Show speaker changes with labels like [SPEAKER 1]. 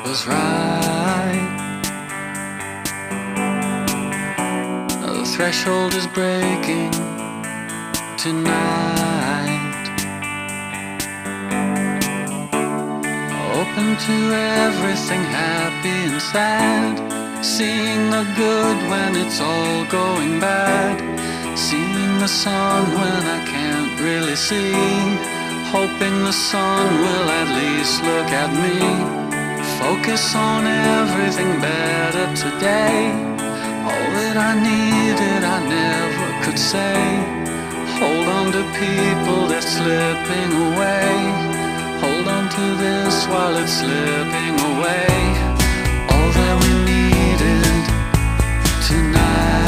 [SPEAKER 1] was right. The threshold is breaking tonight. Open to everything, happy and sad. Seeing the good when it's all going bad. Seeing the sun when I can't really see. Hoping the sun will at least look at me. Focus on everything better today. All that I needed I never could say. Hold on to people, they're slipping away. Hold on to this while it's slipping away. All that we needed tonight.